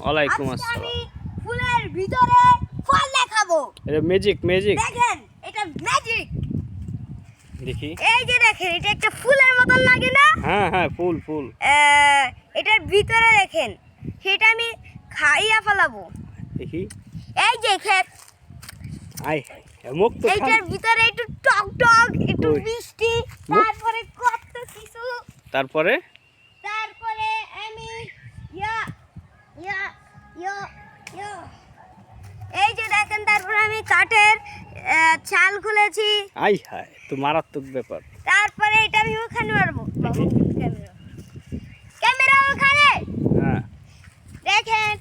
ওয়ালাইকুম আজকে আসসালাম। আমি ফুলের ভিতরে ফল দেখাবো। এটা ম্যাজিক ম্যাজিক দেখেন এটা ম্যাজিক। দেখি। এই যে দেখেন এটা একটা ফুলের মতন লাগে না? হ্যাঁ হ্যাঁ ফুল ফুল। এটার ভিতরে দেখেন সেটা আমি খাইয়া ফেলাবো। দেখি। এই যে খেত আই মুখ তো এইটার ভিতরে একটু টক টক একটু ওই। মিষ্টি মুখ। তারপরে কত কিছু। তারপরে তারপরে আমি ইয়া ইয়া ইয়া ইয়া এই যে দেখেন তারপরে আমি কাঠের ছাল খুলেছি। আই হায় তো মারাত্মক ব্যাপার। তারপরে এটা আমি ওখানে মারবো। ক্যামেরা ক্যামেরা ওখানে হ্যাঁ। দেখেন।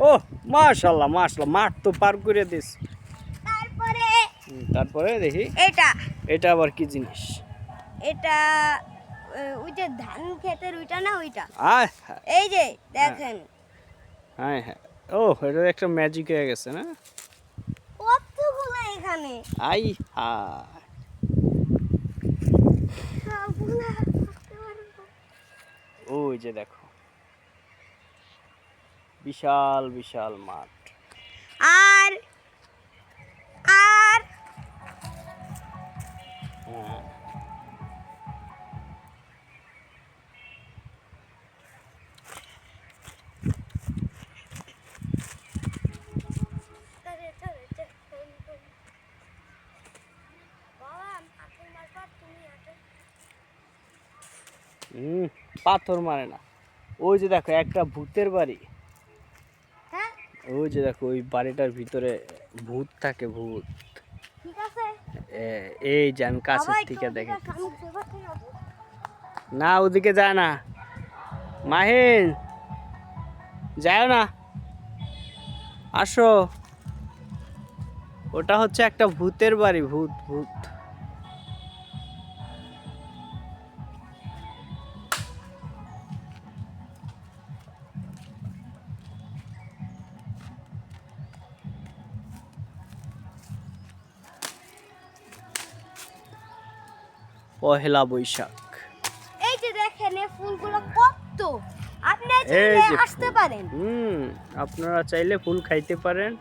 ও মাশাআল্লাহ মাশাআল্লাহ মাঠ তো পার করে দিস। তারপরে তারপরে দেখি এটা এটা আবার কি জিনিস? এটা ওই যে ধান ক্ষেতের ওইটা না ওইটা। আয় হায়। এই যে দেখেন হ্যাঁ হ্যাঁ। ও এটা একটা ম্যাজিক হয়ে গেছে না? কতগুলো এখানে আই হায়। সবগুলো রাখতে পারবো। ওই যে দেখো বিশাল বিশাল মাঠ। আর আর হ্যাঁ। পাথর মারে না। ওই যে দেখো একটা ভূতের বাড়ি। হ্যাঁ ওই যে দেখো ওই বাড়িটার ভিতরে ভূত থাকে ভূত। ঠিক আছে এই যে আমি কাছের বাবা, থেকে একটু দেখে। ওদিকে কান সেবা করে যাবো। না ওদিকে যায় না মাহিন, যায় না, আসো। ওটা হচ্ছে একটা ভূতের বাড়ি, ভূত ভূত। পহেলা বৈশাখ। এই যে দেখেন এই ফুলগুলো কত, আপনি এই চাইলে যে আসতে ফুল। পারেন। আপনারা চাইলে ফুল খাইতে পারেন।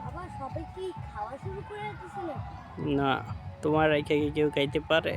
আবার সবাই কি খাওয়া শুরু করে দিয়েছে নাকি? না, তোমার রেখে কি কেউ খাইতে পারে?